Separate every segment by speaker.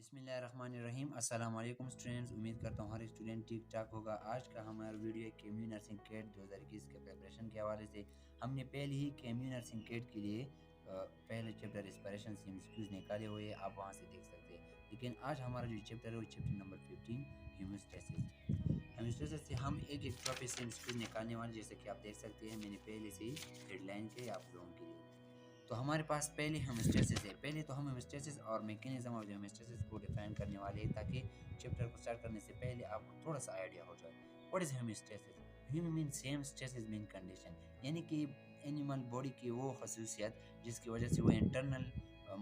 Speaker 1: बिस्मिल्लाहिर्रहमानिर्रहीम। अस्सलाम वालेकुम स्टूडेंट्स, उम्मीद करता हूँ हर स्टूडेंट ठीक ठाक होगा। आज का हमारा वीडियो है केम्यू नर्सिंग कैट 2021 के प्रिपरेशन के हवाले से। हमने पहले ही केम्यू नर्सिंग कैट के लिए पहले चैप्टर रेस्पिरेशन से एमसीक्यूज निकाले हुए हैं, आप वहाँ से देख सकते हैं। लेकिन आज हमारा जो चैप्टर है वो चैप्टर नंबर 15 हेमोस्टेसिस। हेमोस्टेसिस से हम एक एक टॉपिक से एमसीक्यूज निकालने वाले, जैसे कि आप देख सकते हैं मैंने पहले से ही हेडलाइन के आप लोगों के लिए। तो हमारे पास पहले हेमोस्टेसिस है। पहले तो हम हेमोस्टेसिस और मैकेनिज्म ऑफ हेमोस्टेसिस को डिफाइन करने वाले हैं, ताकि चैप्टर को स्टार्ट करने से पहले आपको थोड़ा सा आइडिया हो जाए। What is homeostasis? Homeo mean same stasis mean condition, यानी कि एनिमल बॉडी की वो खसूसियत जिसकी वजह से वो इंटरनल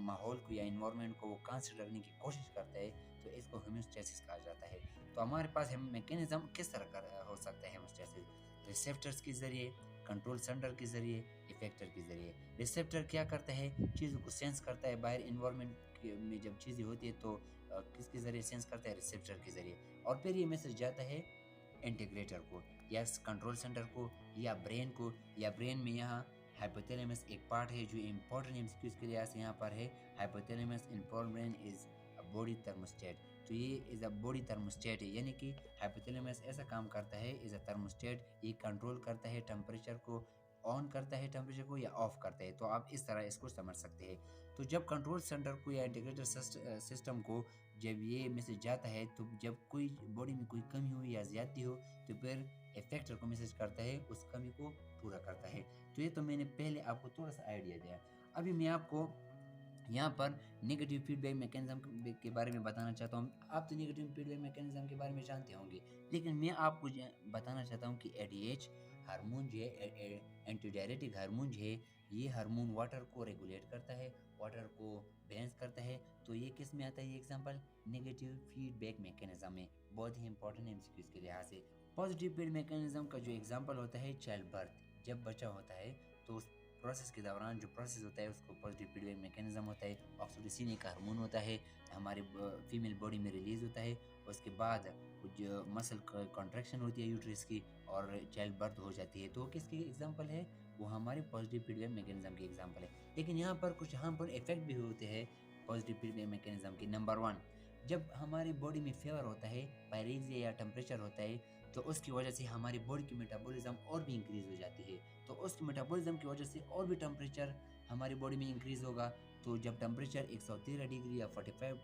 Speaker 1: माहौल को या इन्वायरमेंट को वो कांस्टेंट रखने की कोशिश करता है, तो इसको हेमोस्टेसिस कहा जाता है। तो हमारे पास मैकेनिज्म किस तरह का हो सकता है हेमोस्टेसिस? रिसेप्टर्स के जरिए, कंट्रोल सेंटर के जरिए, इफेक्टर के जरिए। रिसेप्टर क्या करता है? चीज़ों को सेंस करता है। बाहर इन्वायरमेंट में जब चीज़ें होती है तो किसके ज़रिए सेंस करता है? रिसेप्टर के ज़रिए। और फिर ये मैसेज जाता है इंटीग्रेटर को, या कंट्रोल सेंटर को, या ब्रेन को। या ब्रेन में यहाँ हाइपोथैलेमस एक पार्ट है जो इम्पोर्टेंट एमसीक्यूज के लिहाज से यहाँ पर है। Hypothalamus in brain is a body thermostat. तो ये इज अ बॉडी थर्मोस्टेट है, यानी कि हाइपोथैलेमस ऐसा काम करता है, इज अ थर्मोस्टेट। ये कंट्रोल करता है टेम्परेचर को, ऑन करता है टेम्परेचर को या ऑफ करता है। तो आप इस तरह इसको समझ सकते हैं। तो जब कंट्रोल सेंटर को या इंटीग्रेटेड सिस्टम को जब ये मैसेज जाता है, तो जब कोई बॉडी में कोई कमी हो या ज्यादती हो, तो फिर इफेक्टर को मैसेज करता है, उस कमी को पूरा करता है। तो ये तो मैंने पहले आपको थोड़ा सा आइडिया दिया। अभी मैं आपको यहाँ पर नेगेटिव फीडबैक मैकेनिज्म के बारे में बताना चाहता हूँ। आप तो नेगेटिव फीडबैक मैकेनिज्म के बारे में जानते होंगे, लेकिन मैं आपको बताना चाहता हूँ कि एडीएच हार्मोन जो है, एंटीडायरेटिक हार्मोन जो है, ये हार्मोन वाटर को रेगुलेट करता है, वाटर को बैलेंस करता है। तो ये किस में आता है? ये एग्जांपल नेगेटिव फीडबैक मैकेनिज्म में। बहुत ही इंपॉर्टेंट एमसीक्यूज के लिहाज से। पॉजिटिव फीडबैक मैकेनिज्म का जो एग्जांपल होता है चाइल्ड बर्थ। जब बच्चा होता है तो उस प्रोसेस के दौरान जो प्रोसेस होता है उसको पॉजिटिव फीडबैक मैकेनिज्म होता है। ऑक्सीटोसिन एक हार्मोन होता है, हमारे फीमेल बॉडी में रिलीज होता है। उसके बाद कुछ मसल कॉन्ट्रैक्शन होती है यूट्रस की, और चाइल्ड बर्थ हो जाती है। तो किसकी एग्जांपल है? वो हमारे पॉजिटिव फीडबैक मैकेनिज्म की एग्जांपल है। लेकिन यहाँ पर कुछ हार्मफुल इफेक्ट भी होते हैं पॉजिटिव फीडबैक मैकेनिज्म के। नंबर 1, जब हमारी बॉडी में फीवर होता है, पायरेक्सिया या टेम्परेचर होता है, तो उसकी वजह से हमारी बॉडी की मेटाबॉलिज्म और भी इंक्रीज हो जाती है। तो उस मेटाबॉलिज्म की वजह से और भी टेम्परेचर हमारी बॉडी में इंक्रीज होगा। तो जब टेम्परेचर 113 डिग्री या 45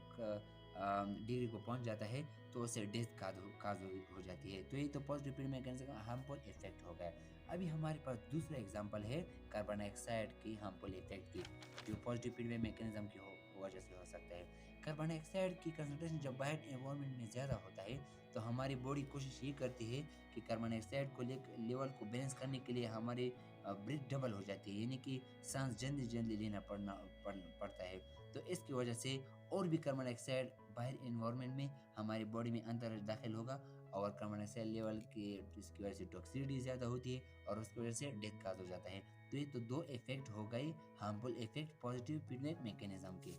Speaker 1: डिग्री को पहुंच जाता है, तो उससे डेथ काज हो जाती है। तो ये तो पॉजिटिव फीडबैक मैकेनिज्म का हार्मफुल इफेक्ट हो गया। अभी हमारे पास दूसरा एग्जांपल है कार्बन डाइऑक्साइड की हार्मफुल इफेक्ट की, जो पॉजिटिव फीडबैक मैकेनिज्म की वजह से हो सकता है। कार्बन डाइऑक्साइड की कंसंट्रेशन जब बाहर एनवायरनमेंट में ज़्यादा होता है, तो हमारी बॉडी कोशिश ये करती है कि कार्बन डाइऑक्साइड को लेवल को बैलेंस करने के लिए हमारे ब्रीथ डबल हो जाती है, यानी कि सांस जल्दी लेना पड़ता है। तो इसकी वजह से और भी कार्बन डाइऑक्साइड बाहर एनवायरनमेंट में हमारी बॉडी में अंदर दाखिल होगा, और कार्बन डाइऑक्साइड लेवल की जिसकी वजह से टॉक्सिसिटी ज़्यादा होती है, और उसकी वजह से डेथ काज हो जाता है। तो ये तो दो इफेक्ट हो गए harmful effect positive feedback mechanism के।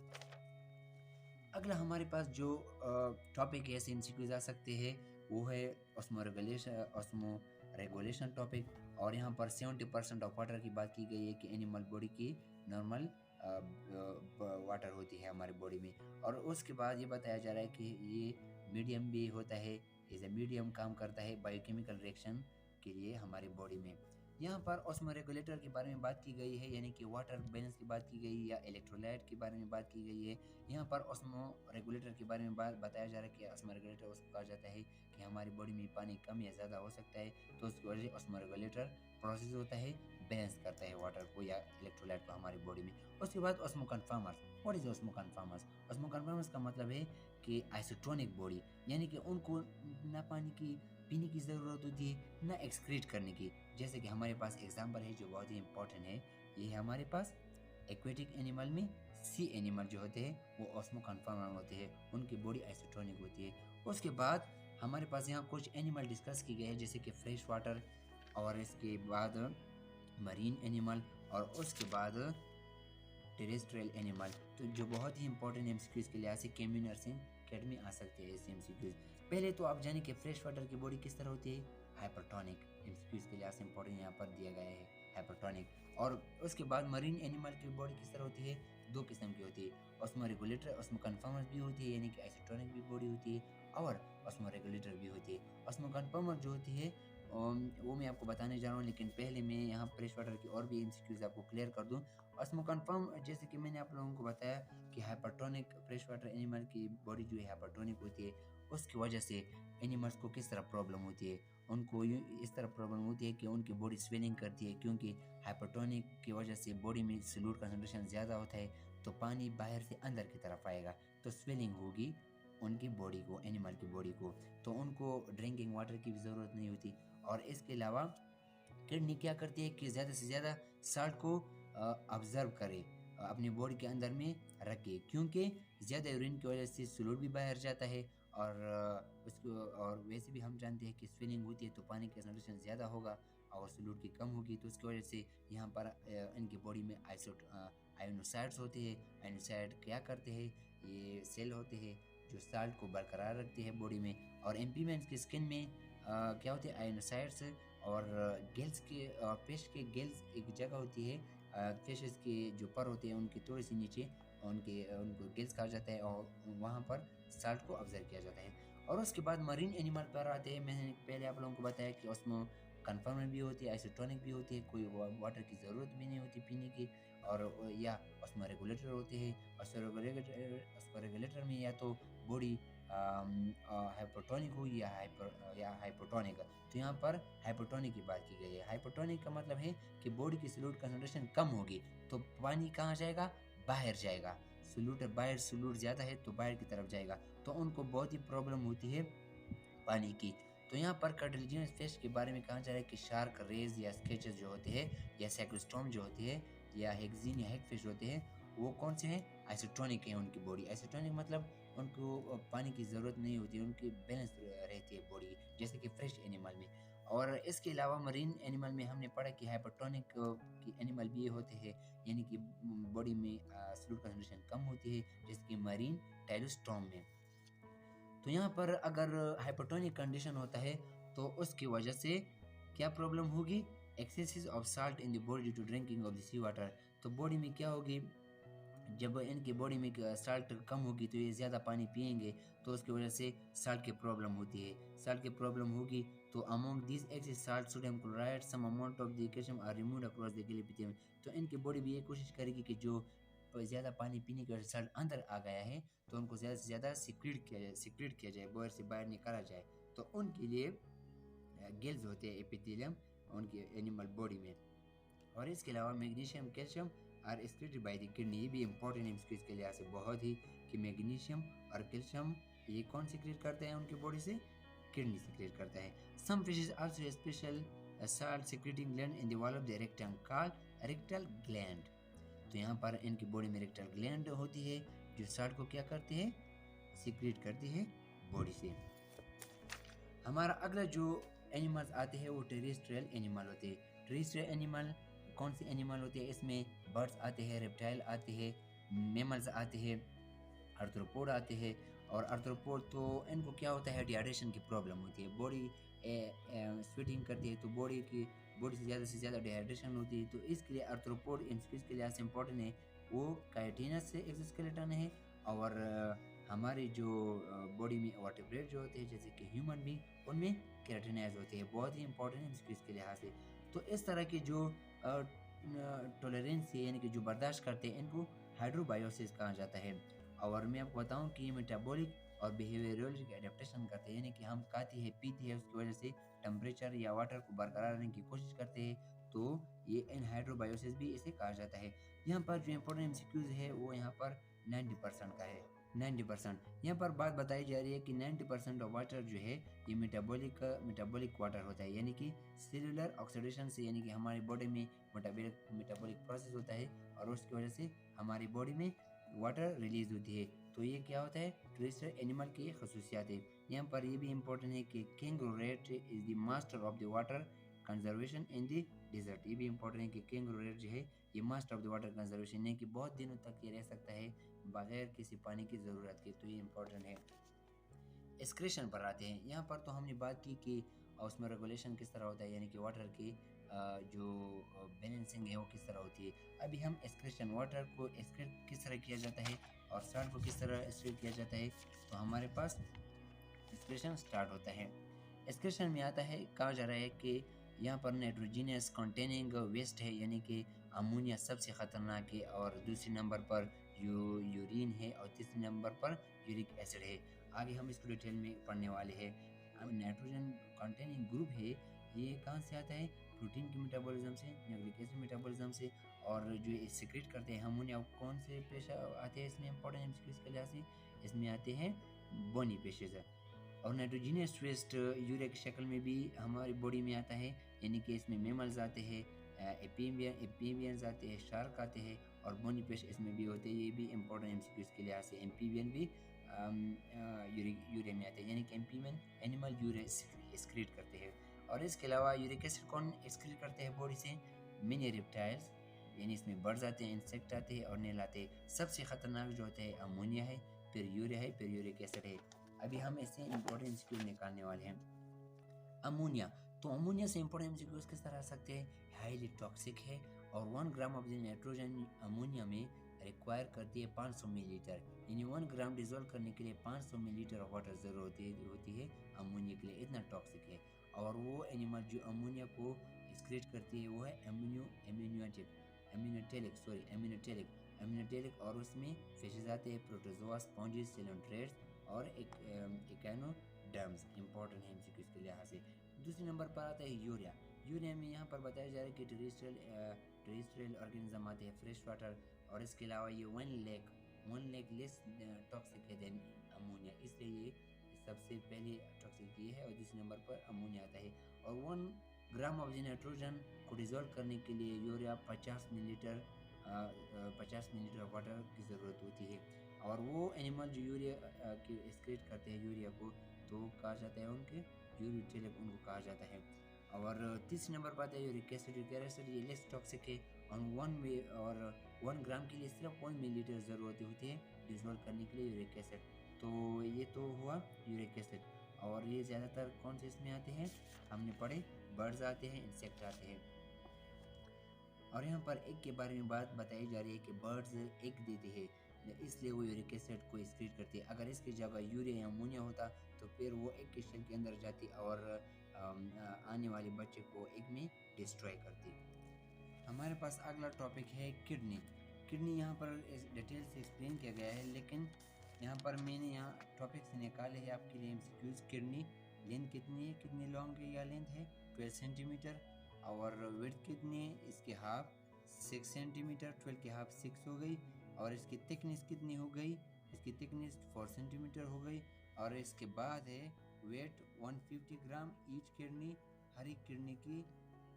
Speaker 1: अगला हमारे पास जो टॉपिक है एमसीक्यूज आ सकते हैं, वो है ऑस्मो रेगुलेशन टॉपिक। और यहाँ पर 70% ऑफ वाटर की बात की गई है कि एनिमल बॉडी की नॉर्मल वाटर होती है हमारी बॉडी में। और उसके बाद ये बताया जा रहा है कि ये मीडियम भी होता है, एज ए मीडियम काम करता है बायोकेमिकल रिएक्शन के लिए हमारी बॉडी में। यहाँ पर ऑस्मो रेगुलेटर के बारे में बात की गई है, यानी कि वाटर बैलेंस की बात की गई है, या इलेक्ट्रोलाइट के बारे में बात की गई है। यहाँ पर ऑस्मो रेगुलेटर के बारे में बताया जा रहा है कि ऑस्मो रेगुलेटर उसको कहा जाता है कि हमारी बॉडी में पानी कम या ज़्यादा हो सकता है, तो उसकी वजह से ऑस्मो रेगुलेटर प्रोसेस होता है, बैलेंस करता है वाटर को या इलेक्ट्रोलाइट को हमारी बॉडी में। उसके बाद osmo conformers. What is osmo conformers? Osmo conformers का मतलब है कि आइसोटोनिक बॉडी, यानी कि उनको ना पानी की पीने की ज़रूरत होती है, ना एक्सक्रीट करने की। जैसे कि हमारे पास एग्जाम्पल है जो बहुत ही इंपॉर्टेंट है, ये है हमारे पास एक्वेटिक एनिमल में सी एनिमल जो होते हैं वो ऑस्मो कन्फर्मर होते हैं, उनकी बॉडी आइसोटोनिक होती है। उसके बाद हमारे पास यहाँ कुछ एनिमल डिस्कस की गए हैं, जैसे कि फ्रेश वाटर, और इसके बाद मरीन एनिमल, और उसके बाद टेरेस्ट्रियल एनिमल। तो जो बहुत ही इंपॉर्टेंट एमसीक्यूज के लिहाज से केम्यू नर्सिंग कैट में आ सकते हैं ऐसे एमसीक्यूज। पहले तो आप जाने कि फ्रेश वाटर की बॉडी किस तरह होती है, हाइपरटोनिक। एमसीक्यूज के लिहाज से इंपॉर्टेंट यहाँ पर दिया गया है हाइपरटोनिक। और उसके बाद मरीन एनिमल की बॉडी किस तरह होती है, दो किस्म की होती है, ऑस्मो रेगुलेटर, ऑस्मो कन्फर्मर भी होती है यानी कि आइसोटोनिक भी बॉडी होती है, और ऑस्मो रेगुलेटर भी होती है। ऑस्मो कन्फर्मर जो होती है वो मैं आपको बताने जा रहा हूँ, लेकिन पहले मैं यहाँ फ्रेश वाटर की और भी एमसीक्यूज आपको क्लियर कर दूँ। ऑस्मो कन्फर्म, जैसे कि मैंने आप लोगों को बताया कि हाइपरटोनिक फ्रेश वाटर एनिमल की बॉडी जो है हाइपरटोनिक होती है, उसकी वजह से एनिमल्स को किस तरह प्रॉब्लम होती है, उनको इस तरह प्रॉब्लम होती है कि उनकी बॉडी स्वेलिंग करती है, क्योंकि हाइपरटोनिक की वजह से बॉडी में सॉल्यूट कंसंट्रेशन ज़्यादा होता है, तो पानी बाहर से अंदर की तरफ आएगा, तो स्वेलिंग होगी उनकी बॉडी को, एनिमल की बॉडी को, तो उनको ड्रिंकिंग वाटर की भी ज़रूरत नहीं होती। और इसके अलावा किडनी क्या करती है कि ज़्यादा से ज़्यादा साल्ट को ऑब्जर्व करे, अपनी बॉडी के अंदर में रखे, क्योंकि ज़्यादा यूरिन की वजह से सॉल्यूट भी बाहर जाता है, और उसको, और वैसे भी हम जानते हैं कि स्वेलिंग होती है तो पानी का कंसंट्रेशन ज़्यादा होगा और सॉल्यूट की कम होगी, तो उसकी वजह से यहाँ पर इनकी बॉडी में आयोनोसाइड्स होते हैं। आयोनोसाइड क्या करते हैं, ये सेल होते हैं जो साल्ट को बरकरार रखते हैं बॉडी में। और एम्पीमेंट्स की स्किन में क्या होते हैं, आयोनोसाइड्स, और गिल्स के, फिश के गिल्स एक जगह होती है, फिशेस के जो पर होते हैं उनके थोड़ी सी नीचे उनको गिल्स कहा जाता है, और वहाँ पर साल्ट को ऑब्जर्व किया जाता है। और उसके बाद मरीन एनिमल पर आते हैं। मैंने पहले आप लोगों को बताया कि उसमें कन्फर्मर भी होती है, आइसोटोनिक भी होती है, कोई वाटर की ज़रूरत भी नहीं होती पीने की, और या उसमें रेगुलेटर होते हैं। उसको रेगुलेटर में या तो बॉडी हाइपोटोनिक हो या हाइपोटोनिक। तो यहाँ पर हाइपोटोनिक की बात की गई है। हाइपोटोनिक का मतलब है कि बॉडी की सॉल्यूट कंसंट्रेशन कम होगी, तो पानी कहाँ जाएगा, बाहर जाएगा। सॉल्यूट ज़्यादा है तो बाहर की तरफ जाएगा, तो उनको बहुत ही प्रॉब्लम होती है पानी की। तो यहाँ पर कार्टिलेजिनस फिश के बारे में कहा जा रहा है कि शार्क, रेज या स्केचेस जो होते हैं, या सैक्रोस्टोम जो होते हैं, या हेक्सिन या हेगफिश होते हैं, वो कौन से हैं, आइसोटोनिक है उनकी बॉडी। आइसोटोनिक मतलब उनको पानी की ज़रूरत नहीं होती, उनकी बैलेंस रहती है बॉडी, जैसे कि फ्रेश एनिमल में। और इसके अलावा मरीन एनिमल में हमने पढ़ा कि हाइपोटोनिक की एनिमल भी होते हैं, यानी कि बॉडी में सॉल्यूट कंसंट्रेशन कम होती है, जैसे कि मरीन टाइलोस्टोम में। तो यहाँ पर अगर हाइपोटोनिक कंडीशन होता है तो उसकी वजह से क्या प्रॉब्लम होगी, excess of salt in the body due to drinking of the sea water. तो बॉडी में क्या होगी, जब इनकी बॉडी में साल्ट कम होगी तो ये ज़्यादा पानी पिएंगे, तो उसकी वजह से साल्ट की प्रॉब्लम होती है। साल्ट की प्रॉब्लम होगी तो among this excess salt sodium chloride some amount of the calcium are removed across the गिलिपिथियम। तो इनकी बॉडी भी ये कोशिश करेगी कि जो ज़्यादा पानी पीने की वजह से साल्ट अंदर आ गया है, तो उनको ज़्यादा से ज़्यादा सिक्रीट किया जाए, बॉडी से बाहर निकाला जाए। तो उनके लिए गिल्स होते हैं, एपिथेलियम, उनकी एनिमल बॉडी में। और इसके अलावा magnesium, calcium are excreted by the kidney. ये भी इंपॉर्टेंट है इसके लिहाज से बहुत ही, कि मैग्नीशियम और कैल्शियम ये कौन सिक्रेट करते हैं उनकी बॉडी से, किडनी सिक्रेट करता है। Some fishes also special salt secreting gland in the wall of the rectum called rectal gland. तो यहाँ पर इनकी बॉडी में रेक्टल ग्लैंड होती है जो साल्ट को क्या करती है, सिक्रेट करती है बॉडी से। हमारा अगला जो एनिमल्स आते हैं वो टेरेस्ट्रियल एनिमल होते हैं। टेरेस्ट्रियल एनिमल कौन से एनिमल होते हैं, इसमें बर्ड्स आते हैं, रेप्टाइल आते हैं, मेमल्स आते हैं, आर्थ्रोपोड आते हैं। और आर्थ्रोपोड तो इनको क्या होता है, डिहाइड्रेशन की प्रॉब्लम होती है, बॉडी स्वेटिंग करती है, तो बॉडी से ज़्यादा डिहाइड्रेशन होती है, तो इसके लिए आर्थ्रोपोड इन स्पीशीज के लिहाज से इंपॉर्टेंट है। वो काइटिनस से एक्सोस्केलेटन है, और हमारी जो बॉडी में वर्टेब्रेट जो होते हैं जैसे कि ह्यूमन बींग, उनमें केराटिनाइज होते हैं, बहुत ही इंपॉर्टेंट है स्पीशीज के लिहाज से। तो इस तरह की जो टॉलरेंस है, यानी कि जो बर्दाश्त करते हैं, इनको हाइड्रोबायोसिस कहा जाता है। और मैं आपको बताऊं कि ये मेटाबॉलिक और बिहेवियरल एडेप्टेशन करते हैं, यानी कि हम खाते हैं पीते हैं, उसकी वजह से टेम्परेचर या वाटर को बरकरार रखने की कोशिश करते हैं, तो ये एनहाइड्रोबायोसिस भी इसे कहा जाता है। यहाँ पर जो इंपॉर्टेंट एमसीक्यूज है वो यहाँ पर 90% का है। 90% यहाँ पर बात बताई जा रही है कि 90% ऑफ वाटर जो है ये मेटाबॉलिक वाटर होता है, यानी कि सेलुलर ऑक्सीडेशन से, यानी कि हमारी बॉडी में मेटाबॉलिक प्रोसेस होता है, और उसकी वजह से हमारी बॉडी में वाटर रिलीज होती है। तो ये क्या होता है, टेरेस्ट्रियल एनिमल की खसूसियात है। यहाँ पर ये भी इंपॉर्टेंट है कि kangaroo rat is the master of the water conservation in the desert. ये भी इंपॉर्टेंट है कि कैंगरू रैट जो है ये master of the water conservation है, कि बहुत दिनों तक ये रह सकता है बगैर किसी पानी की ज़रूरत के, तो ये इंपॉर्टेंट है। एक्सक्रीशन पर आते हैं। यहाँ पर तो हमने बात की कि उसमें रेगुलेशन किस तरह होता है, यानी कि वाटर की जो बैलेंसिंग है वो किस तरह होती है। अभी हम एक्सक्रीशन, वाटर को एक्सक्रीट किस तरह किया जाता है और सॉल्ट को किस तरह एक्सक्रीट किया जाता है, तो हमारे पास एक्सक्रीशन स्टार्ट होता है। एक्सक्रीशन में आता है, कहा जा रहा है कि यहाँ पर नाइट्रोजीनियस कंटेनिंग वेस्ट है, यानी कि अमोनिया सबसे ख़तरनाक है, और दूसरे नंबर पर यूरिन है, और तीसरे नंबर पर यूरिक एसिड है। आगे हम इसको डिटेल में पढ़ने वाले हैं। नाइट्रोजन कंटेनिंग ग्रुप है, ये कहाँ से आता है, प्रोटीन के मेटाबॉलिज्म से, न्यूक्लिक एसिड मेटाबॉलिज्म से, और जो सिक्रेट करते हैं अमोनिया, कौन से पेश आते हैं इसमें इंपॉर्टेंट एमसीक्यूज के लिहाज से, इसमें आते हैं बोनी पेशेज। और नाइट्रोजीनियस वेस्ट यूरिया की शक्ल में भी हमारी बॉडी में आता है, यानी कि इसमें मेमल्स आते हैं, एम्फीबियंस आते हैं, शार्क आते हैं, और बोनी पेश इसमें भी होते हैं। ये भी इंपॉर्टेंट एमसीक्यूज के लिहाज से एम्फीबियन भी यूरिया में आते हैं, यानी कि एम्फीबियन एनिमल यूरिया एक्सक्रीट करते हैं। और इसके अलावा यूरिक एसिड कौन एक्सक्रीट करते हैं बॉडी से, मिनी रेप्टाइल्स, यानी इसमें बर्ड्स आते हैं, इंसेक्ट आते हैं और नील आते हैं। सबसे खतरनाक जो होता है अमोनिया है, फिर यूरिया है, फिर यूरिक एसिड है। अभी हम इससे इंपॉर्टेंट एमसीक्यूज निकालने वाले हैं। अमोनिया, तो अमोनिया से इंपॉर्टेंट एमसीक्यूज किस तरह आ सकते हैं, हाईली टॉक्सिक है, और 1 gram of the nitrogen ammonia में रिक्वायर करती है 500 मिलीलीटर, यानी 1 ग्राम डिजोल्व करने के लिए 500 मिलीलीटर ऑफ वाटर जरूरत होती है अमोनिया के लिए, इतना टॉक्सिक है। और वो एनिमल जो अमोनिया को एक्सक्रीट करती है वो है एम्यूनोटेलिक, और उसमें फिशेज आते हैं, प्रोटोजोआ, स्पॉन्जेस, सिलोन्ट्रेट्स, और इकोनोडर्म्स, इंपॉर्टेंट है एमसीक्यूज के लिहाज से। दूसरे नंबर पर आता है यूरिया। यूरिया में यहाँ पर बताया जा रहा है कि टेरेस्ट्रियल ऑर्गेनिज्म आते हैं, फ्रेश वाटर, और इसके अलावा ये 1 लाख लेस टॉक्सिक है देन अमोनिया, इसलिए ये सबसे पहले टॉक्सिक ये है, और दूसरे नंबर पर अमोनिया आता है। और 1 ग्राम ऑफ नाइट्रोजन को डिजोल्व करने के लिए यूरिया 50 मिलीलीटर वाटर की ज़रूरत होती है। और वो एनिमल जो यूरिया की एक्सक्रीट करते हैं यूरिया को, तो कहा जाता है उनके यूरिटेलिक, उनको कहा जाता है। और तीसरे नंबर पर आता है यूरिक एसिड, ये लेस टॉक्सिक है, और 1 ग्राम के लिए सिर्फ 1 मिलीलीटर ज़रूरत होती है डिजोल्व करने के लिए यूरिक एसिड। तो ये तो हुआ यूरिक एसिड। और ये ज़्यादातर कौन से इसमें आते हैं, हमने पढ़े, बर्ड्स आते हैं, इंसेक्ट आते हैं। और यहाँ पर एग के बारे में बात बताई जा रही है कि बर्ड्स एग देते हैं, इसलिए वो यूरिक एसिड को एक्सक्रीट करती है। अगर इसकी जगह यूरिया या अमोनिया होता तो फिर वो एग के शेल के अंदर जाती और आने वाले बच्चे को एग में डिस्ट्रॉय करती। हमारे पास अगला टॉपिक है किडनी यहाँ पर डिटेल से एक्सप्लेन किया गया है, लेकिन यहाँ पर मैंने यहाँ टॉपिक से निकाले हैं आपके लिए एमसीक्यूज। किडनी लेंथ कितनी है, कितनी लॉन्ग है, या लेंथ है 12 सेंटीमीटर, और विड्थ कितनी है, इसके हाफ 6 सेंटीमीटर, 12 की हाफ 6 हो गई। और इसकी थिकनेस कितनी हो गई, इसकी थिकनेस 4 सेंटीमीटर हो गई। और इसके बाद है वेट 150 ग्राम ईच किडनी, हर एक किडनी की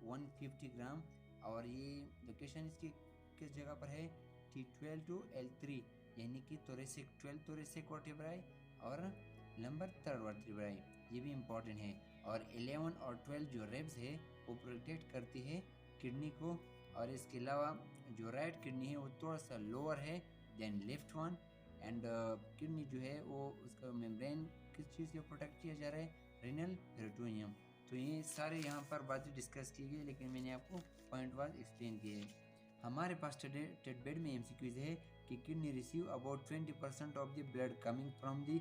Speaker 1: 150 ग्राम। और ये लोकेशन इसकी किस जगह पर है, T12 to L3, यानी कि 12 thoracic वर्टिब्राई और लंबर 3rd वर्टिब्राई, ये भी इम्पॉर्टेंट है। और 11 और 12 जो रिब्स है वो प्रोटेक्ट करती है किडनी को। और इसके अलावा जो राइट किडनी है वो थोड़ा सा लोअर है than left one. And kidney जो है वो उसका मेम्ब्रेन किस चीज़ से प्रोटेक्ट किया जा रहा है, रेनल पेरिटोनियम। तो ये सारे यहाँ पर बातें डिस्कस की गई, लेकिन मैंने आपको पॉइंट वाइज एक्सप्लेन किए। हमारे पास टेटबेड में एमसीक्यूज है कि kidney receive about 20% of the blood coming from the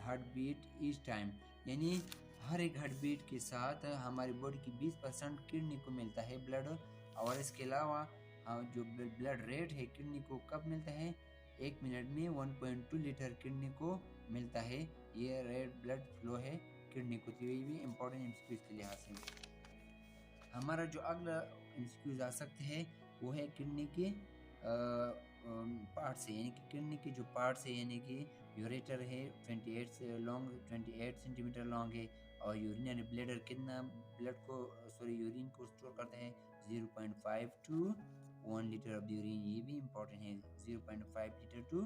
Speaker 1: heart beat each time, यानी हर एक हार्ट बीट के साथ हमारी बॉडी की 20% किडनी को मिलता है ब्लड। और इसके अलावा जो ब्लड रेट है किडनी को कब मिलता है, 1 मिनट में 1.2 लीटर किडनी को मिलता है, ये रेड ब्लड फ्लो है किडनी को। तो ये भी इम्पोर्टेंट एमसीक्यूज के लिहाज से। हमारा जो अगला एमसीक्यूज आ सकते हैं वो है किडनी के पार्ट से, यानी कि किडनी के जो पार्ट्स है, यानी कि यूरेटर है 28 सेंटीमीटर लॉन्ग है, और यूरिनरी ब्लैडर कितना यूरिन को स्टोर करता है 0.5 to 1 litre of the urine, ये भी इम्पोर्टेंट है, 0.5 litre to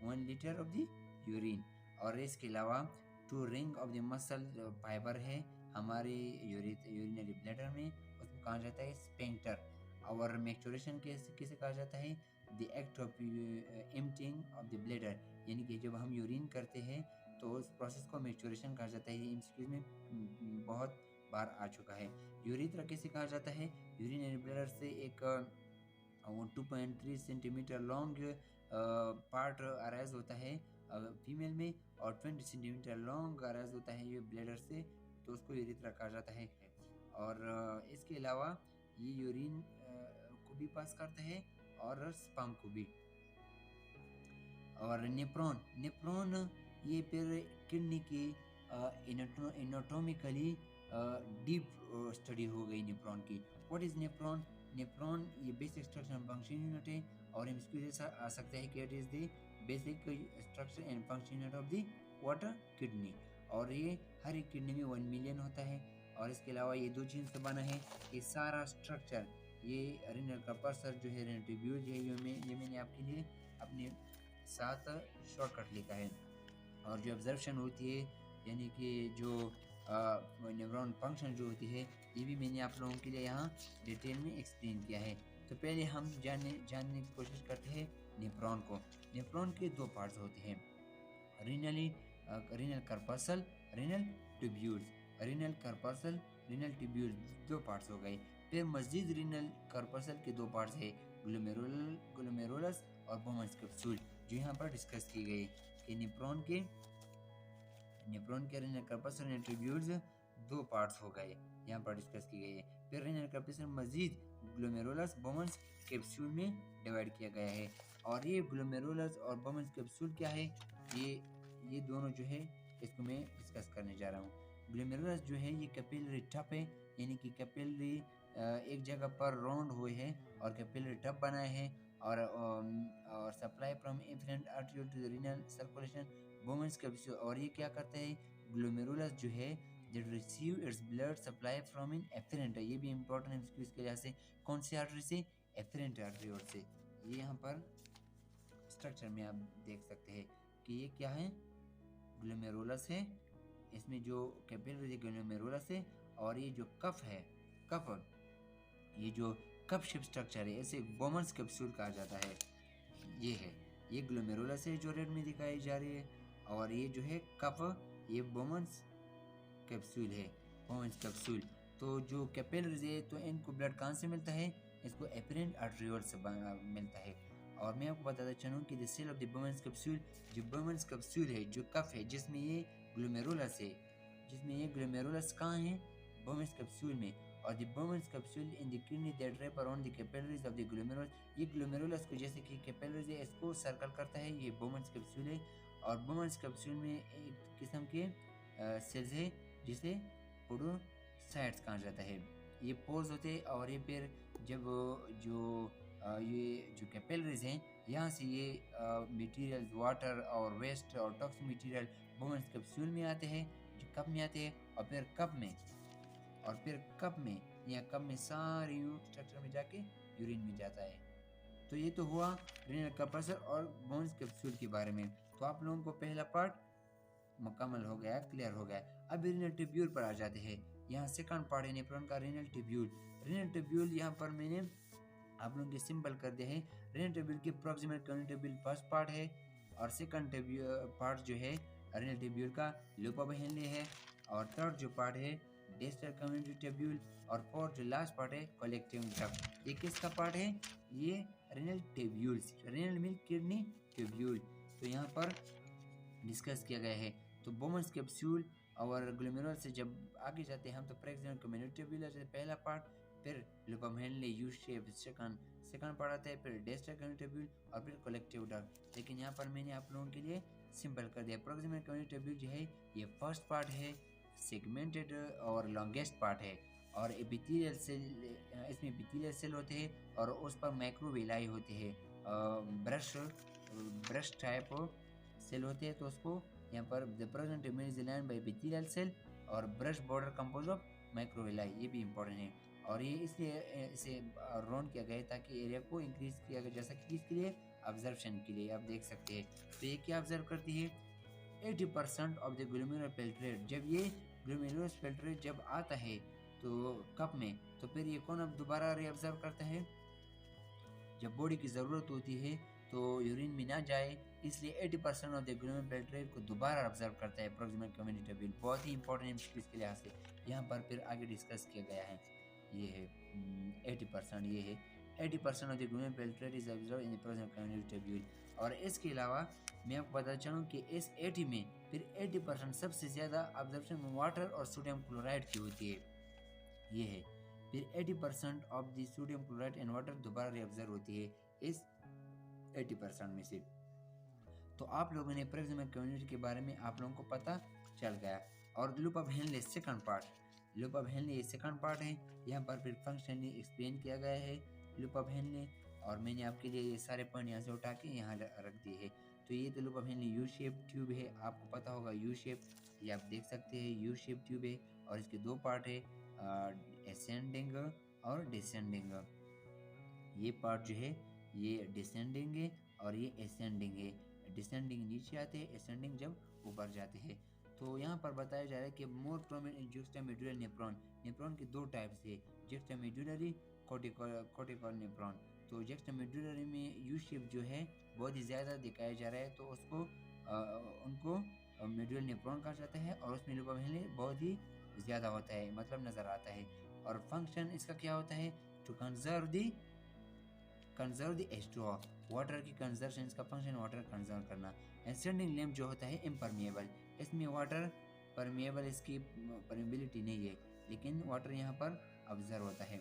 Speaker 1: 1 litre of the urine. और इसके अलावा 2 ring of the muscle fibre है हमारे यूरिनरी ब्लैडर में, उसको कहा जाता है स्फिंक्टर। और मैच्योरेशन किसे कहा जाता है, the act of emptying of the bladder, यानी कि जब हम यूरिन करते हैं तो उस प्रोसेस को मैच्योरेशन कहा जाता है। ये एमसीक्यूज में बहुत बार आ चुका है। यूरेथ्रा किसे कहा जाता है, यूरिनरी ब्लैडर से एक 2.3 सेंटीमीटर लॉन्ग पार्ट अराइज होता है फीमेल में, और 20 सेंटीमीटर लॉन्ग अराइज होता है ये ब्लैडर से, तो उसको यूरिथ्रा कहा जाता है। और इसके अलावा ये यूरिन को भी पास करता है और स्पर्म को भी। और नेफ्रॉन ये फिर किडनी की एनाटॉमिकली डीप स्टडी हो गई नेफ्रॉन की। What is nephron? नेफ्रॉन ये basic structure and function unit है, और इसको जैसा आ सकता है कि it is the basic structure and function unit of the water kidney. और ये हर एक किडनी में 1 मिलियन होता है। और इसके अलावा ये 2 चीज़ से बना है। ये सारा स्ट्रक्चर, ये रीनल कर्पस जो है, रीनल ट्यूब्यूल है, ये मैंने आपके लिए अपने साथ शॉर्टकट लिखा है। और जो ऑब्जर्वेशन होती है, यानी कि जो न्यूरॉन फंक्शन जो होती है, ये भी मैंने आप लोगों के लिए यहाँ डिटेल में एक्सप्लेन किया है। तो पहले हम जानने की कोशिश करते हैं नेफ्रॉन को। नेफ्रॉन के 2 पार्ट्स होते हैं, renal corpuscle, renal tubules. Renal corpuscle, renal tubules 2 parts हो गए। फिर मजीद रीनल कर्पसल के 2 पार्ट्स है, ग्लोमेरुलस और बोमन्स कैप्सूल, जो यहाँ पर डिस्कस की गई कि नेफ्रॉन के रीनल कर्पस और रीनल ट्यूब्यूल्स 2 पार्ट्स हो गए, यहाँ पर डिस्कस की गई है। फिर रीनल कर्पस मजीद ग्लोमेरुलस बोमन्स कैप्सूल में डिवाइड किया गया है। और ये ग्लोमेरुलस और बोमन्स कैप्सूल क्या है, ये दोनों जो है इसको मैं डिस्कस करने जा रहा हूँ। ग्लोमेरुलस जो है ये कैपिलरी टप है, यानी कि कैपिलरी एक जगह पर राउंड हुए हैं और कैपिलरी टप बनाए हैं, और supply from afferent artery to the renal circulation Bowman's capsule. और ये क्या करते हैं, ग्लोमेरुलस जो है that receive its blood supply from an efferent, ये भी इम्पोर्टेंट है इसके लिहाज से। कौन सी आर्टरी से? एफरेंट आर्टरी से। ये यहाँ पर स्ट्रक्चर में आप देख सकते हैं कि ये क्या है, ग्लोमेरुलस है, इसमें जो कैपिलरी ग्लोमेरुलस है, और ये जो कफ है, ये जो कप शेप स्ट्रक्चर है, इसे बोमन्स कैप्सूल कहा जाता है। ये है, ये ग्लोमेरुलस है जो रेड में दिखाई जा रही है, और ये जो है कफ, ये बोमन्स कैप्सूल है, बोमन्स कैप्सूल। तो जो कैपिलरीज है, तो इनको ब्लड कहाँ से मिलता है, इसको एपरेंट आर्टरियोल से मिलता है। और मैं आपको बताता चलूँ कि the cell of the Bowman's capsule, जो बोमन्स कैप्सूल है, जो कफ है जिसमें ये ग्लोमेरुलस है, कहाँ है, बोमन्स कैप्सूल में। और the Bowman's capsule in the kidney that wrap around the capillaries of the glomerulus, ये ग्लोमेरुलस को जैसे कि कैपिलरीज है इसको सर्कल करता है, ये बोमन्स कैप्सूल है। और बोमन्स कैप्सूल में एक किस्म के सेल्स है जिसे पोडोसाइट्स कहा जाता है, ये पोर्स होते हैं। और ये फिर जब ये जो कैपिलरीज हैं, यहाँ से ये मटेरियल, वाटर और वेस्ट और टॉक्सिक मटेरियल बोमन्स कैप्सूल में आते हैं, जो कप में आते हैं, और फिर कप में सारे स्ट्रक्चर में जाके यूरिन में जाता है। तो ये तो हुआ रीनल कर्पस और बोमन्स कैप्सूल के बारे में। तो आप लोगों को पहला पार्ट मुकम्मल हो गया, क्लियर हो गया। अब रीनल ट्यूब्यूल पर आ जाते हैं। यहाँ सेकंड पार्ट है नेफ्रॉन का, रीनल ट्यूब्यूल। यहाँ पर मैंने आप लोगों के सिंपल कर दिया है। रीनल ट्यूब्यूल की proximal community tubule first part है, और सेकंड पार्ट जो है रीनल ट्यूब्यूल का लूपा बहेनले है, और थर्ड जो पार्ट है डिस्टल कम्युनिटी ट्यूब्यूल, और फोर्थ जो लास्ट पार्ट है कलेक्टिव डक्ट। ये किसका पार्ट है, ये renal tubules, renal milk kidney tubule. तो यहाँ पर डिस्कस किया गया है। तो बोमन्स कैप्सूल और ग्लोमेरुलर से जब आगे जाते हैं हम, तो प्रेक्सिमल कम्युनिटी ट्यूब्यूल से पहला पार्ट, फिर लूपा बहेनले यू शेप सेकंड पार्ट आता है, फिर डिस्टल कम्युनिटी ट्यूब्यूल, और फिर कलेक्टिव डक्ट। लेकिन यहाँ पर मैंने आप लोगों के लिए सिंपल कर दिया। प्रोक्सिमल कम्युनिटी ट्यूब्यूल जो है ये फर्स्ट पार्ट है, सेगमेंटेड और लॉन्गेस्ट पार्ट है, और एपिथेलियल सेल, इसमें एपिथेलियल सेल होते हैं, और उस पर माइक्रोविलाई होते हैं, ब्रश टाइप सेल होते हैं। तो उसको यहाँ पर the present image is line by epithelial cell और brush border compose of microvilli, ये भी इंपॉर्टेंट है। और ये इसलिए इसे राउंड किया गया ताकि एरिया को इंक्रीज किया गया, जैसा कि इसके लिए ऑब्जर्वेशन के लिए आप देख सकते हैं। तो ये क्या ऑब्जर्व करती है, 80% ऑफ द ग्लोमेरुलर फिल्ट्रेट। जब ये ग्लोमेरुलर फिल्ट्रेट जब आता है तो कप में, तो फिर ये कौन अब दोबारा रीअब्जर्व करता है, जब बॉडी की ज़रूरत होती है तो यूरिन में ना जाए, इसलिए 80% ऑफ द ग्लोमेरुलर फिल्ट्रेट को दोबारा ऑब्जर्व करता है प्रोक्सिमल कम्युनिटी ट्यूब्यूल। बहुत ही इंपॉर्टेंट इसके लिहाज से यहाँ पर फिर आगे डिस्कस किया गया है। ये है 80%, ये है 80% of the glomerular filtrate is observe in the present community tubule. और इसके अलावा मैं आपको बता चलूँ कि इस 80 में फिर 80% सबसे ज़्यादा ऑब्जर्वेशन वाटर और सोडियम क्लोराइड की होती है, ये है। फिर 80% of the sodium chloride and water दोबारा रीअब्जर्व होती है इस 80% में से। तो आप लोगों ने प्रेजेंट कम्युनिटी के बारे में आप लोगों को पता चल गया। और loop of Henle second part, loop of Henle ये सेकंड पार्ट है। यहाँ पर फिर फंक्शनली एक्सप्लेन किया गया है लूप ऑफ हेनले, और मैंने आपके लिए ये सारे पॉइंट यहाँ से उठा के यहाँ रख दिए है। तो ये तो loop of Henle U shape tube है, आपको पता होगा यू शेप, ये आप देख सकते हैं यू शेप ट्यूब है। और इसके दो पार्ट है, असेंडिंग और डिसेंडिंग। ये पार्ट जो है ये डिसेंडिंग है और ये असेंडिंग है। डिसेंडिंग नीचे आते हैं, असेंडिंग जब ऊपर जाते हैं। तो यहाँ पर बताया जा रहा है कि more common in juxtamedullary nephron, nephron के दो टाइप्स है, जुक्स्टामेडुलरी कोर्टिकल नेफ्रॉन। तो जुक्स्टामेडुलरी में यू शेप जो है बहुत ही ज़्यादा दिखाया जा रहा है, तो उसको उनको मेडुलर नेफ्रॉन कहा जाता है। और उसमें लूप ऑफ हेनले बहुत ही ज़्यादा होता है, मतलब नज़र आता है। और फंक्शन इसका क्या होता है, to conserve the H2O, water की कंजर्वेशन, इसका फंक्शन वाटर कंजर्व करना। एसेंडिंग लैम्प जो होता है इम्परमिएबल, इसमें वाटर परमिएबल, इसकी परमिबिलिटी नहीं है, लेकिन वाटर यहाँ पर ऑब्जर्व होता है।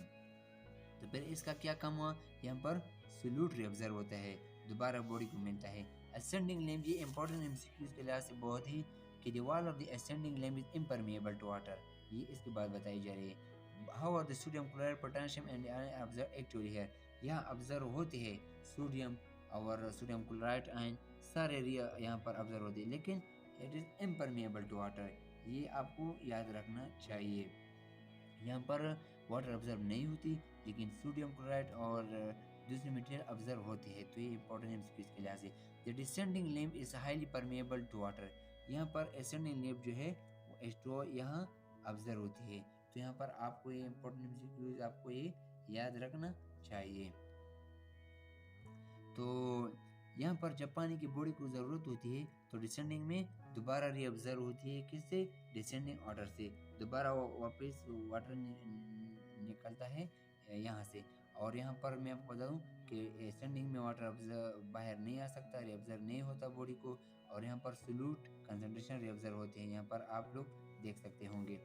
Speaker 1: तो फिर इसका क्या काम हुआ, यहाँ पर सोल्यूट रीअब्जर्व होता है, दोबारा बॉडी को मिलता है। असेंडिंग लैम्प, ये इंपॉर्टेंट एमसीक्यूज के लिहाज से बहुत ही, कि the wall of the ascending limb is impermeable to water, ये इसकी बात बताई जा रही है। How are the sodium chloride, potassium and iron observe actually here, यहाँ ऑब्जर्व होते हैं सोडियम और सोडियम क्लोराइड आयन सारे यहाँ पर ऑब्जर्व होते हैं, लेकिन it is impermeable to water, ये आपको याद रखना चाहिए। यहाँ पर वाटर ऑब्जर्व नहीं होती, लेकिन सोडियम क्लोराइड और दूसरी मटेरियल ऑब्जर्व होती है। तो ये इंपॉर्टेंट है इसके लिहाज से। The descending limb is highly permeable to water, यहाँ पर असेंडिंग लैम्प जो है वो H2O यहाँ ऑब्जर्व होती है। तो यहाँ पर आपको ये इंपॉर्टेंट आपको ये याद रखना चाहिए। तो यहाँ पर जब पानी की बॉडी को ज़रूरत होती है तो डिसेंडिंग में दोबारा रीअब्जर्व होती है, किससे, डिसेंडिंग वाटर से, दोबारा वापस वाटर निकलता है यहाँ से। और यहाँ पर मैं आपको बता दूँ कि असेंडिंग में वाटर बाहर नहीं आ सकता, रीअब्जर्व नहीं होता बॉडी को। और यहाँ पर सोल्यूट कंसंट्रेशन रीअब्जर्व होते हैं, यहाँ पर आप लोग देख सकते होंगे।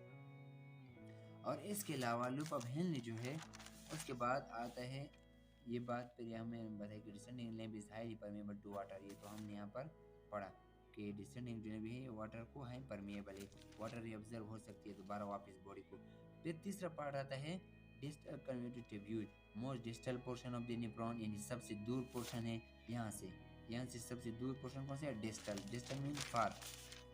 Speaker 1: और इसके अलावा लूप ऑफ हेनले जो है उसके बाद आता है, ये बात फिर हमें बताया कि descending limb is highly permeable to water, ये तो हमने यहाँ पर पढ़ा कि डिसेंडिंग जो भी है वाटर को हाई परमिएबल है, वाटर रिअब्जर्व हो सकती है दोबारा वापस बॉडी को। फिर तीसरा पार्ट आता है distal converted tubule, most distal portion of the nephron, यानी सबसे दूर पोर्शन है यहाँ से सबसे दूर पोर्शन कौन सा है, डिस्टल, डिस्टल मीन फार।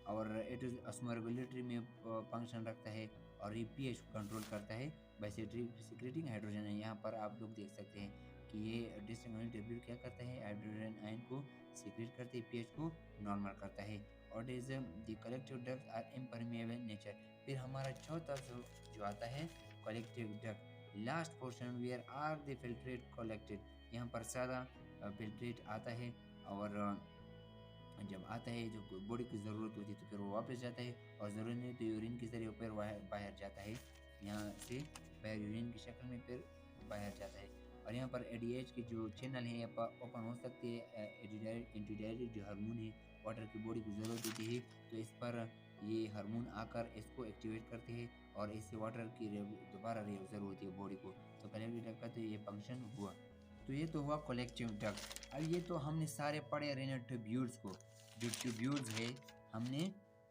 Speaker 1: और इट इज ऑस्मोरेगुलेटरी में फंक्शन रखता है, और ये पीएच को कंट्रोल करता है बाय सीक्रेटिंग हाइड्रोजन है। यहाँ पर आप लोग देख सकते हैं कि ये डिस्टिंग्विशिंग ट्यूब्यूल क्या करता है, हाइड्रोजन आयन को सीक्रेट करते हैं, पीएच को नॉर्मल करता है। और is the collective duct are impermeable nature. फिर हमारा चौथा जो आता है collective duct, last portion where are the filtrate collected, यहाँ पर सारा फिल्ट्रेट आता है। और जब आता है, जो बॉडी की ज़रूरत होती है तो फिर वो वापस जाता है, और ज़रूरत नहीं तो यूरिन के ज़रिए फिर बाहर जाता है, यहाँ से बाहर यूरिन की शक्ल में फिर बाहर जाता है। और यहाँ पर एडीएच की जो चैनल है यहाँ पर ओपन हो सकती है, एंटीडायरेटिक जो हार्मोन है वाटर की बॉडी को ज़रूरत होती है, तो इस पर ये हार्मोन आकर इसको एक्टिवेट करते हैं, और इससे वाटर की दोबारा रिअब्जर्व होती है बॉडी को। तो कलेक्टिव डक्ट का तो ये फंक्शन हुआ। तो ये तो हुआ कलेक्टिव डक्ट। अब ये तो हमने सारे पढ़े रेनल ट्यूब्यूल्स को, जो ट्यूब्यूल्स है हमने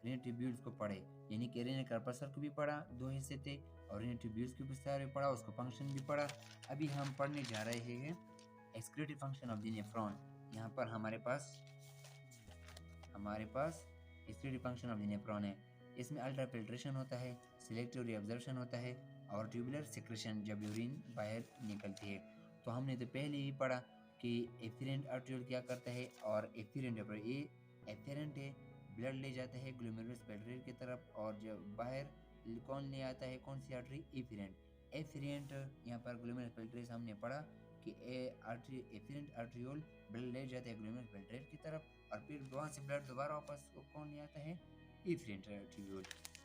Speaker 1: रेनल ट्यूब्यूल्स को पढ़े, यानी कि रेनल कार्पस्कल को भी पढ़ा, दो हिस्से थे, और रेनल ट्यूब्यूल्स के भी सारे पढ़ा, उसको फंक्शन भी पढ़ा। अभी हम पढ़ने जा रहे हैं excretory function of the nephron. यहाँ पर हमारे पास excretory function of the nephron है। इसमें अल्ट्रा फिल्ट्रेशन होता है, सिलेक्टिव रीअब्जर्प्शन होता है, और ट्यूबुलर सेक्रेशन जब यूरिन बाहर निकलती है। तो हमने तो पहले ही पढ़ा कि एफिरेंट आर्ट्रियोल क्या करता है, और एफिरेंट ये एफिरेंट है, ब्लड ले जाता है ग्लोमेरुलस फिल्ट्रेट की तरफ, और जब बाहर कौन ले आता है, कौन सी आर्टरी, एफिरेंट। एफिरेंट यहाँ पर ग्लोमेरुलस फिल्ट्रेट हमने पढ़ा कि एफिरेंट आर्ट्रियोल ब्लड ले जाता है ग्लोमेरुलस फिल्ट्रेट की तरफ, और फिर वहाँ से ब्लड दोबारा वापस कौन ले आता है, एफिरेंट आर्ट्रियोल।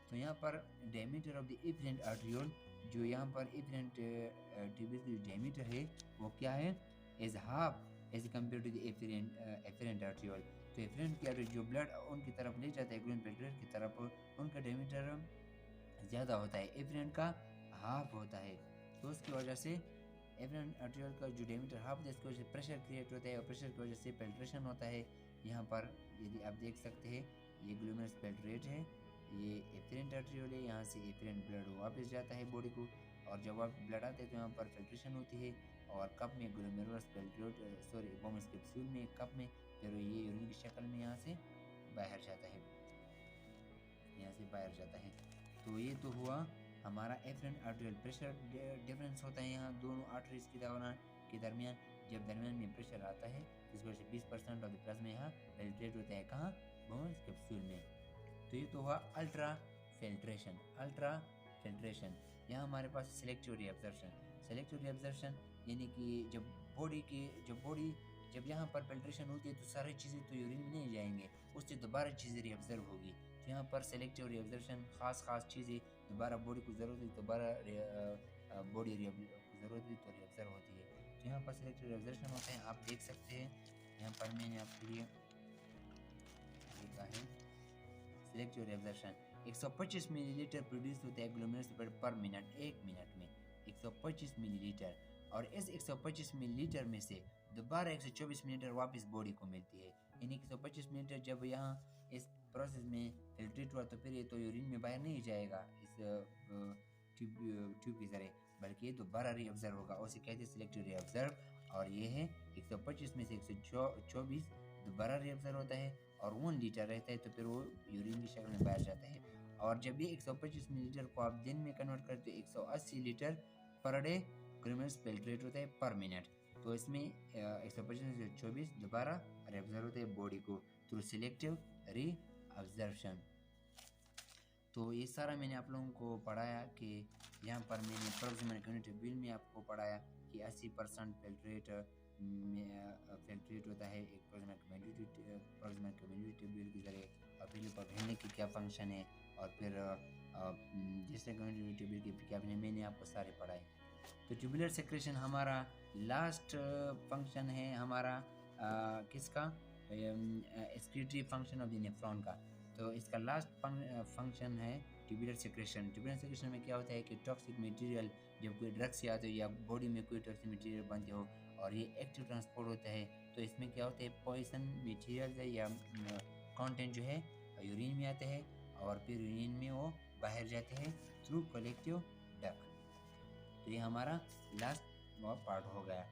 Speaker 1: तो यहाँ पर डायमीटर ऑफ द एफिरेंट आर्ट्रियोल जो यहाँ पर एफरेंट ट्यूब्यूल्स की डायमीटर है वो क्या है, is half as compare to the afferent arteriole. तो एफरेंट की आर्टरी जो ब्लड उनकी तरफ ले जाता है ग्लूमेरुलर पेल्ट्रेट की तरफ, उनका डायमीटर ज़्यादा होता है, एफरेंट का हाफ होता है। तो उसकी वजह से एफरेंट आर्ट्रियोल का जो डायमीटर हाफ होता है, इसकी वजह से प्रेशर क्रिएट होता है और प्रेशर की वजह से पेल्ट्रेशन होता है। यहाँ पर यदि आप देख सकते हैं ये ग्लूमेरुलर पेल्ट्रेट है, ये एफरेंट आर्ट्रियोल है, यहाँ से एफरेंट ब्लड वापस जाता है बॉडी को, और जब आप ब्लड आते हैं तो यहाँ पर फिल्ट्रेशन होती है और कप में ग्लोमेरुलर पेल्ट्रेट सॉरी बोमस कैप्सूल में कप में, फिर ये यूरिन की शक्ल में यहाँ से बाहर जाता है, यहाँ से बाहर जाता है। तो ये तो हुआ हमारा एफरेंट आर्ट्रियल प्रेशर डिफरेंस होता है यहाँ दोनों आर्टरीज के दरमियान। जब दरमियान में प्रेशर आता है इस वजह से 20% ऑफ द प्लाज्मा यहाँ फिल्ट्रेट होता है, कहाँ, बोमस कैप्सूल में। तो ये तो हुआ अल्ट्रा फिल्ट्रेशन। अल्ट्रा फिल्ट्रेशन यहाँ हमारे पास सेलेक्टिव रीअब्जॉर्प्शन। सेलेक्टिव रीअब्जॉर्प्शन यानी कि जब यहाँ पर फिल्ट्रेशन होती है तो सारी चीज़ें तो यूरिन में नहीं जाएंगे, उससे दोबारा चीज़ें रीअब्जॉर्ब होगी। तो यहाँ पर सेलेक्टिव रीअब्जॉर्प्शन खास चीज़ें दोबारा बॉडी को ज़रूरत है, दोबारा बॉडी को ज़रूरत है तो रीअब्जॉर्ब होती है। तो यहाँ पर सेलेक्टिव रीअब्जॉर्प्शन होते हैं, आप देख सकते हैं यहाँ पर मैंने आपके लिए लिखा है सेलेक्टिव रीअब्जॉर्प्शन 125 मिलीलीटर प्रोड्यूस होता है ग्लोमेरुलर पर मिनट, एक मिनट में 125 मिलीलीटर, और इस 125 मिलीलीटर में से दोबारा 124 मिलीलीटर वापस बॉडी को मिलती है। यानी 125 मिलीलीटर जब यहाँ इस प्रोसेस में फिल्ट्रेट हुआ तो फिर ये तो यूरिन में बाहर नहीं जाएगा इस ट्यूब की तरह, बल्कि ये दोबारा रीअब्जॉर्ब होगा, उसे कहते हैं सिलेक्टिव रीअब्जॉर्ब। और ये है 125 में से 124 दोबारा रीअब्जॉर्ब होता है और 1 लीटर रहता है, तो फिर वो यूरिन की शक्ल में बाहर जाता है। और जब ये 125 मिलीलीटर को आप दिन में कन्वर्ट करते हो 180 litre per day glomerular filtrate होता है पर मिनट। तो इसमें 125 में से 24 दोबारा रीअब्जॉर्ब होता है बॉडी को थ्रू सिलेक्टिव रीअब्जॉर्प्शन। तो ये सारा मैंने आप लोगों को पढ़ाया कि यहाँ पर मैंने प्रोक्सिमल कम्युनिटी में आपको पढ़ाया कि 80% फिल्ट्रेट होता है एक प्रोक्सिमल कम्युनिटी बिल की जरिए। और फिर पढ़ने की क्या फंक्शन है और फिर जिसने कम्युनिटी बिल की क्या मैंने आपको सारे पढ़ाए। तो ट्यूबुलर सेक्रेशन हमारा लास्ट फंक्शन है हमारा किसका, excretory function of the nephron का। तो इसका लास्ट फंक्शन है ट्यूबुलर सेक्रेशन। ट्यूबुलर सेक्रेशन में क्या होता है कि टॉक्सिक मटेरियल जब कोई ड्रग्स से आते हो या बॉडी में कोई टॉक्सिक मटेरियल बनते हो और ये एक्टिव ट्रांसपोर्ट होता है, तो इसमें क्या होता है पॉइजन मटेरियल है या कंटेंट जो है यूरिन में आते हैं और फिर यूरिन में वो बाहर जाते हैं थ्रू कलेक्टिव डक्ट। तो ये हमारा लास्ट पार्ट हो गया।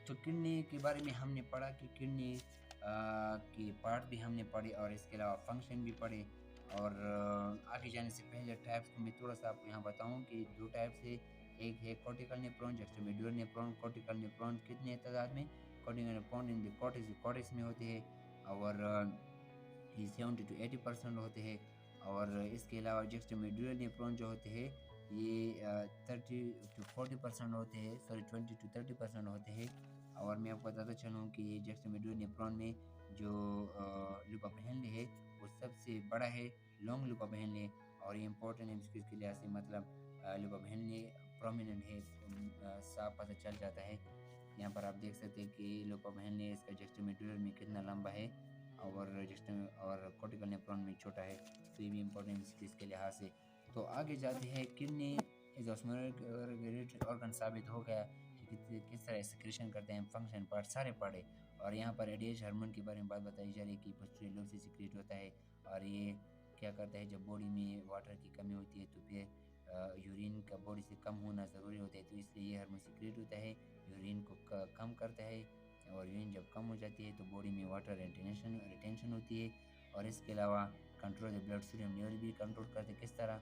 Speaker 1: तो किडनी के बारे में हमने पढ़ा कि किडनी की पार्ट भी हमने पढ़े और इसके अलावा फंक्शन भी पढ़े। और आगे जाने से पहले टाइप्स को मैं थोड़ा सा आपको यहाँ बताऊँ कि 2 टाइप्स है, एक है cortical nephron, extramedullary nephron. Cortical nephron कितने तादाद में, cortical nephron in the cortex में होते हैं और ये 70 to 80% होते हैं। और इसके अलावा एक्स्ट्रामेडुलर नेफ्रॉन जो होते हैं ये 30 to 40% होते हैं, सॉरी 20 to 30% होते हैं। और मैं आपको बताता चलूँ कि ये एक्स्ट्रामेडुलर नेफ्रॉन में जो लूप ऑफ हेनले है वो सबसे बड़ा है, लॉन्ग लूप ऑफ हेनले। और ये इंपॉर्टेंट है इसके लिहाज से, मतलब लूप ऑफ हेनले प्रोमिनेंट है, साफ पता चल जाता है। यहाँ पर आप देख सकते हैं कि लूप ऑफ हेनले इसका एक्स्ट्रामेडुलर में कितना लंबा है और कॉर्टिकल नेफ्रॉन में छोटा है। तो ये भी इंपॉर्टेंट इसके लिहाज से। तो आगे जाते हैं किडनी इज ऑस्मोरेट ऑर्गन साबित हो गया कि किस तरह सेक्रेशन करते हैं, फंक्शन पार्ट सारे पढ़े। और यहाँ पर एडिएज हार्मोन के बारे में बात बताई जा रही है कि पोस्टीरियर लोब से सीक्रेट होता है और ये क्या करता है जब बॉडी में वाटर की कमी होती है तो फिर यूरिन का बॉडी से कम होना ज़रूरी होता है, तो इसलिए ये हार्मोन सीक्रेट होता है, यूरिन को कम करता है। और यूरिन जब कम हो जाती है तो बॉडी में वाटर रिटेंशन होती है। और इसके अलावा control the blood sodium level भी कंट्रोल करते, किस तरह,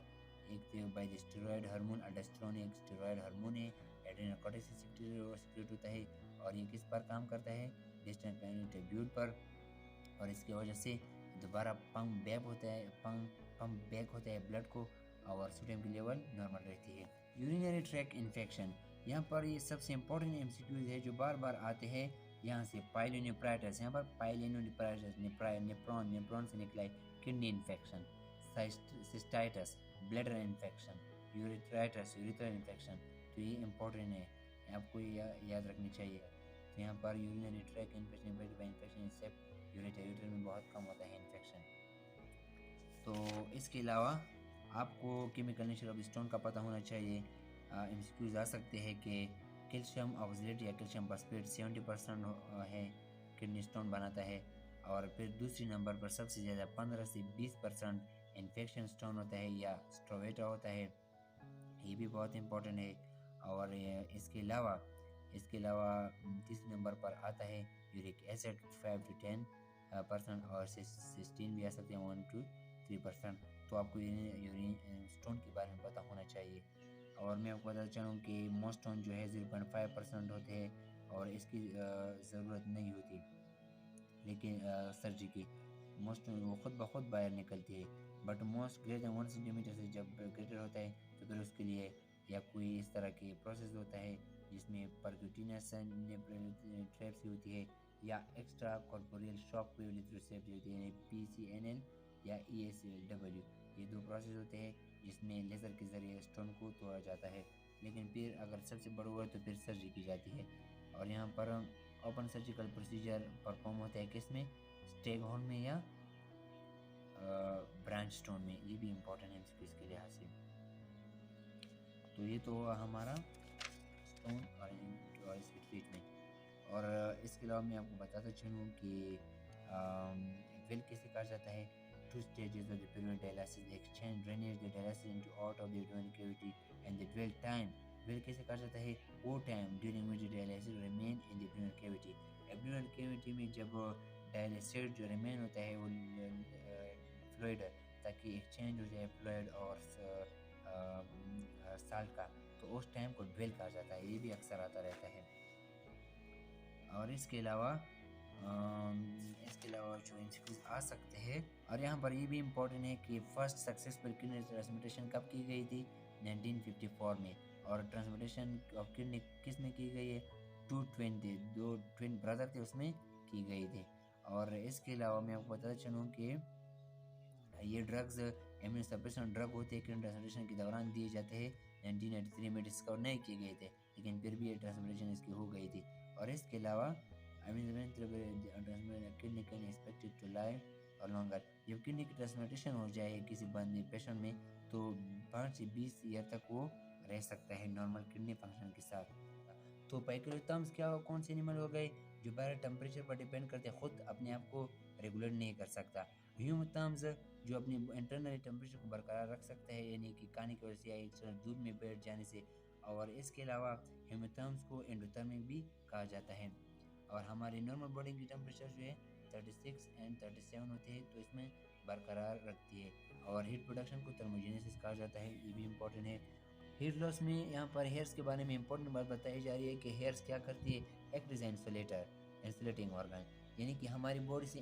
Speaker 1: एक तो बाय द स्टेरॉयड हार्मोन, अल्डोस्टेरोन एक स्टेरॉयड हार्मोन है, एड्रेनल कॉर्टेक्स से सीक्रेट होता है। और ये किस पर काम करता है, डिस्टेंस ट्यूब्यूल पर, और इसकी वजह से दोबारा पंप बैक होता है ब्लड को और सोडियम की लेवल नॉर्मल रहती है। यूरिनरी ट्रैक इन्फेक्शन, यहाँ पर ये सबसे इंपॉर्टेंट एमसीक्यूज है जो बार बार आते हैं। यहाँ से पाइलोनेफ्राइटिस, यहाँ पर पाइलोनेफ्राइटिस नेफ्रॉन से निकला है, kidney infection, cystitis, bladder infection, urethritis urethral infection. तो ये इम्पोर्टेंट है, आपको याद रखनी चाहिए। तो यहाँ पर यूरिनरी ट्रैक इन्फेक्शन इन्फेक्शन सेप्ट यूरेटर यूरेटर में बहुत कम होता है इन्फेक्शन। तो इसके अलावा आपको केमिकल नेचर ऑफ स्टोन का पता होना चाहिए। एमसीक्यूज आ सकते हैं कि कैल्शियम ऑक्सलेट या कैल्शियम फॉस्फेट 70% है, किडनी स्टोन बनाता है। और फिर दूसरी नंबर पर सबसे ज़्यादा 15 से 20% इन्फेक्शन स्टोन होता है या स्ट्रोवेटा होता है, ये भी बहुत इंपॉर्टेंट है। और इसके अलावा तीसरे नंबर पर आता है यूरिक एसिड 5 to 10% और सिस्टीन भी आ सकते हैं 1 to 3%। तो आपको यूरिन स्टोन के बारे में पता होना चाहिए। और मैं आपको बताना चाहूँ कि मोस्ट स्टोन जो है 0.5% होते हैं और इसकी ज़रूरत नहीं होती, लेकिन सर्जरी की मोस्ट वो खुद ब खुद बाहर निकलती है। But most greater than 1 centimetre से जब ग्रेटर होता है तो फिर उसके लिए या कोई इस तरह की प्रोसेस होता है जिसमें परक्यूटिनस ट्रैप्स होती है या extra corporeal shock wave lithotripsy होती है, PCNL या ESW। ये दो प्रोसेस होते हैं जिसमें लेज़र के ज़रिए स्टोन को तोड़ा जाता है। लेकिन फिर अगर सबसे बड़ा हुआ तो फिर सर्जरी की जाती है। और यहाँ पर ओपन सर्जिकल प्रोसीजर परफॉर्म होता है किसमें, स्टेग होर्न में या ब्रांच स्टोन में। ये भी इम्पोर्टेंट है इसके लिहाज से। तो ये तो हुआ हमारा स्टोन और इसकी ट्रीटमेंट। और इसके अलावा मैं आपको बताता चलूँ कि वेल कैसे कहा जाता है। 2 stages of the perineal dialysis, the exchange drainage the dialysis into out of the abdominal cavity and the dwell time। Well कैसे कहा जाता है, वो time during which dialysis remain in the abdominal cavity। abdominal cavity में जब dialysis जो remain होता है वो फ्लूइड, ताकि एक्सचेंज हो जाए फ्लूइड और साल्ट का, तो उस टाइम को ड्वेल कहा जाता है। ये भी अक्सर आता रहता है। और इसके अलावा जो इंस्टीट्यूट आ सकते हैं। और यहाँ पर ये भी इम्पोर्टेंट है कि फर्स्ट सक्सेसफुल किडनी ट्रांसप्लांटेशन कब की गई थी, 1954 में। और ट्रांसप्लांटेशन ऑफ किडनी किस में की गई है, 220 दो ट्विन ब्रदर थे उसमें की गई थी। और इसके अलावा मैं आपको बताना चलूँ कि ये ड्रग्स इम्यून सप्रेशन ड्रग होते हैं, किडनी ट्रांसप्लांटेशन के दौरान दिए जाते हैं। 1983 में डिस्कवर नहीं किए गए थे, लेकिन फिर भी ये ट्रांसप्लांटेशन इसकी हो गई थी। और इसके अलावा kidney can expected to live और लॉन्गर। जब किडनी की ट्रांसप्लांटेशन हो जाए किसी बंदे पेशेंट में तो 5 से 20 ईयर तक वो रह सकता है नॉर्मल किडनी फंक्शन के साथ। तो पाइक्रोथर्म्स क्या कौन से एनिमल हो गए जो बाहर टेम्परेचर पर डिपेंड करते, खुद अपने आप को रेगुलेट नहीं कर सकता। ह्यूमथर्म्स जो अपने इंटरनल टेम्परेचर को बरकरार रख सकता है, यानी कि खाने की वजह से या एक्स्ट्रा दूध में बैठ जाने से। और इसके अलावा ह्यूमथर्म्स को एंडोथर्मिक भी कहा जाता है। और हमारे नॉर्मल बॉडी की टेम्परेचर जो है 36 एंड 37 होते हैं, तो इसमें बरकरार रखती है। और हीट प्रोडक्शन को थर्मोजेनेसिस कहा जाता है, ये भी इम्पोर्टेंट है। हेयर लॉस में यहाँ पर हेयर्स के बारे में इंपॉर्टेंट बात बताई जा रही है कि हेयर्स क्या करती है, act as insulator insulating organ, यानी कि हमारी बॉडी से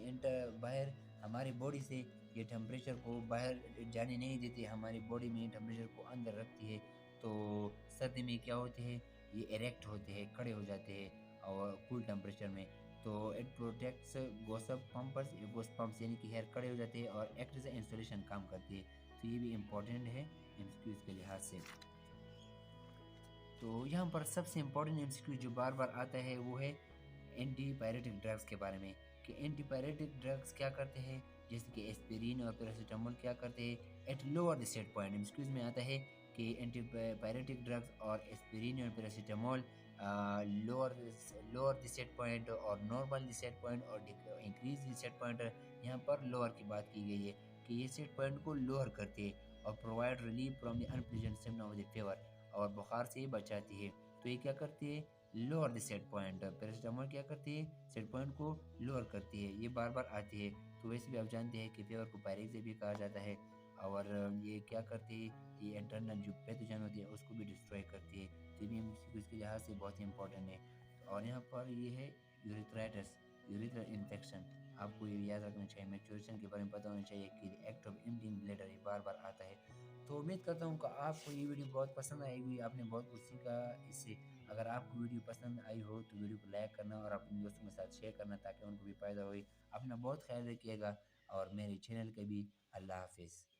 Speaker 1: बाहर हमारी बॉडी से ये टेम्परेचर को बाहर जाने नहीं देती, हमारी बॉडी में टेम्परेचर को अंदर रखती है। तो सर्दी में क्या होते हैं, ये इरेक्ट होते हैं, खड़े हो जाते हैं और कूल टेम्परेचर में। तो इट प्रोटेक्ट्स गोसप पम्पर्स गोस पम्प्स, यानी कि हेयर खड़े हो जाते हैं और एक्ट एज इंसुलेशन काम करती है। तो ये भी इम्पोर्टेंट है एमसीक्यूज के लिहाज से। तो यहाँ पर सबसे इम्पोर्टेंट एमसीक्यू जो बार बार आता है वो है एंटीपायरेटिक ड्रग्स के बारे में, कि एंटीपायरेटिक ड्रग्स क्या करते हैं, जैसे कि एस्पिरिन और पैरासीटामोल क्या करते हैं at lower the set point. MCQs में आता है कि एंटीपायरेटिक ड्रग्स और एस्पिरिन और paracetamol lower lower the set point और नॉर्मल द सेट पॉइंट और इंक्रीज द सेट पॉइंट। यहाँ पर लोअर की बात की गई है कि ये सेट पॉइंट को लोअर करते हैं और provide relief from the unpleasant symptom of the fever, और बुखार से बचाती है। तो ये क्या करती है, lower the set point. Paracetamol क्या करती है, सेट पॉइंट को लोअर करती है, ये बार बार आती है। तो वैसे भी आप जानते हैं कि फीवर को पायरेक्सिया भी कहा जाता है। और ये क्या करती है, ये इंटरनल जो पैथोजन होती है उसको भी डिस्ट्रॉय करती है। तो ये भी इसके लिहाज से बहुत ही इंपॉर्टेंट है। और यहाँ पर ये है यूरिथ्राइटिस यूरिथ्रल इन्फेक्शन, आपको ये याद रखना चाहिए। मैच्योरेशन के बारे में पता होना चाहिए कि एक्ट ऑफ एम्प्टिंग ब्लैडर ये बार बार आता है। तो उम्मीद करता हूँ कि आपको ये वीडियो बहुत पसंद आएगी, आपने बहुत कुछ सीखा इससे। अगर आपको वीडियो पसंद आई हो तो वीडियो को लाइक करना और अपने दोस्तों के साथ शेयर करना ताकि उनको भी फ़ायदा हो। अपना बहुत ख्याल रखिएगा और मेरे चैनल का भी। अल्लाह हाफिज़।